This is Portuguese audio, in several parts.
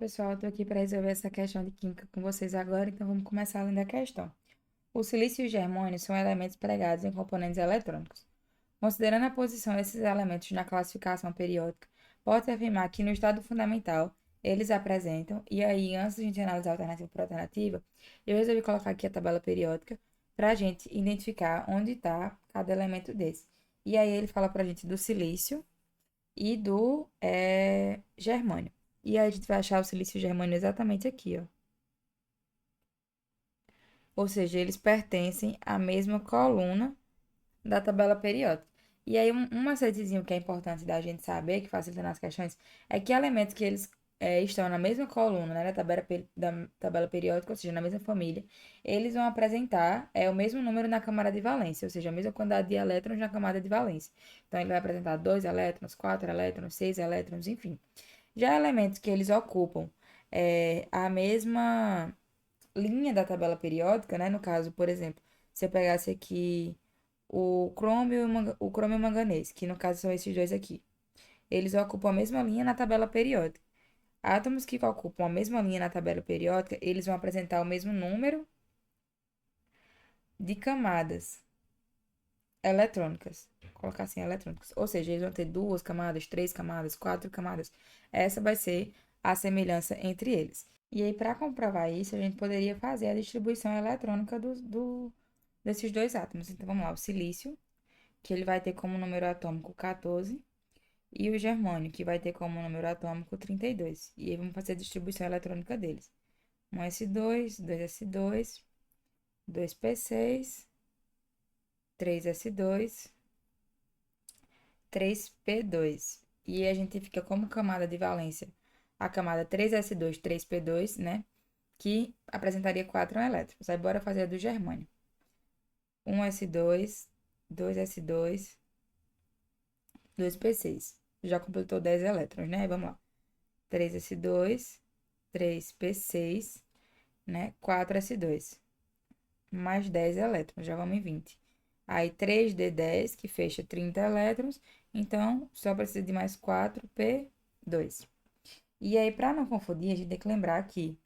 Pessoal, estou aqui para resolver essa questão de química com vocês agora, então vamos começar lendo a questão. O silício e o germânio são elementos pregados em componentes eletrônicos. Considerando a posição desses elementos na classificação periódica, pode-se afirmar que no estado fundamental eles apresentam, e aí antes de a gente analisar alternativa por alternativa, eu resolvi colocar aqui a tabela periódica para a gente identificar onde está cada elemento desse. E aí ele fala para a gente do silício e do germânio. E aí a gente vai achar o silício germânio exatamente aqui, ó. Ou seja, eles pertencem à mesma coluna da tabela periódica. E aí um macetezinho que é importante da gente saber, que facilita nas questões, é que elementos que eles estão na mesma coluna, né, da tabela periódica, ou seja, na mesma família, eles vão apresentar o mesmo número na camada de valência, ou seja, a mesma quantidade de elétrons na camada de valência. Então, ele vai apresentar 2 elétrons, 4 elétrons, 6 elétrons, enfim. Já elementos que eles ocupam a mesma linha da tabela periódica, né? No caso, por exemplo, se eu pegasse aqui o crômio e o manganês, que no caso são esses dois aqui, eles ocupam a mesma linha na tabela periódica. Átomos que ocupam a mesma linha na tabela periódica, eles vão apresentar o mesmo número de camadas eletrônicas. Vou colocar assim, eletrônicas. Ou seja, eles vão ter 2 camadas, 3 camadas, 4 camadas. Essa vai ser a semelhança entre eles. E aí, para comprovar isso, a gente poderia fazer a distribuição eletrônica desses dois átomos. Então, vamos lá. O silício, que ele vai ter como número atômico 14, e o germânio, que vai ter como número atômico 32. E aí, vamos fazer a distribuição eletrônica deles. 1s2, 2s2, 2p6, 3s2, 3p2. E a gente fica como camada de valência a camada 3s2, 3p2, né? Que apresentaria 4 elétrons. Aí bora fazer a do germânio. 1s2, 2s2, 2p6. Já completou 10 elétrons, né? Vamos lá. 3s2, 3p6, né? 4s2. Mais 10 elétrons, já vamos em 20. Aí 3d10, que fecha 30 elétrons. Então, só precisa de mais 4p2. E aí, para não confundir, a gente tem que lembrar que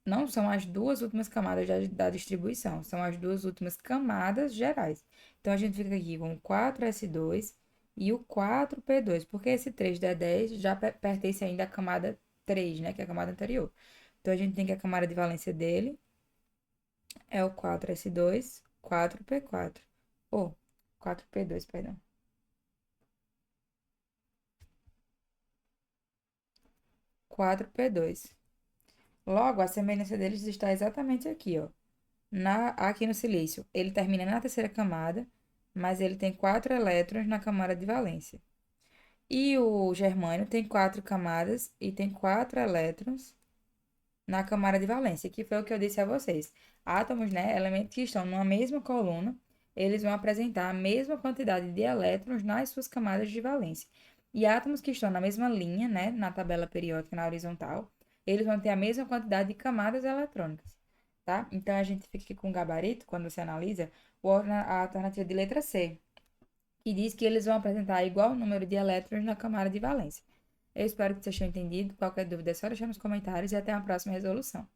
não são as duas últimas camadas da distribuição, são as duas últimas camadas gerais. Então, a gente fica aqui com o 4s2 e o 4p2, porque esse 3d10 já pertence ainda à camada 3, né, que é a camada anterior. Então, a gente tem que a camada de valência dele é o 4s2, 4p4. Ou 4p2, perdão. 4p2. Logo, a semelhança deles está exatamente aqui, ó. Aqui no silício, ele termina na terceira camada, mas ele tem 4 elétrons na camada de valência. E o germânio tem 4 camadas e tem 4 elétrons na camada de valência, que foi o que eu disse a vocês. Átomos, né, elementos que estão numa mesma coluna, eles vão apresentar a mesma quantidade de elétrons nas suas camadas de valência. E átomos que estão na mesma linha, né, na tabela periódica, na horizontal, eles vão ter a mesma quantidade de camadas eletrônicas, tá? Então, a gente fica aqui com o gabarito, quando você analisa, a alternativa de letra C, que diz que eles vão apresentar igual número de elétrons na camada de valência. Eu espero que vocês tenham entendido. Qualquer dúvida é só deixar nos comentários e até a próxima resolução.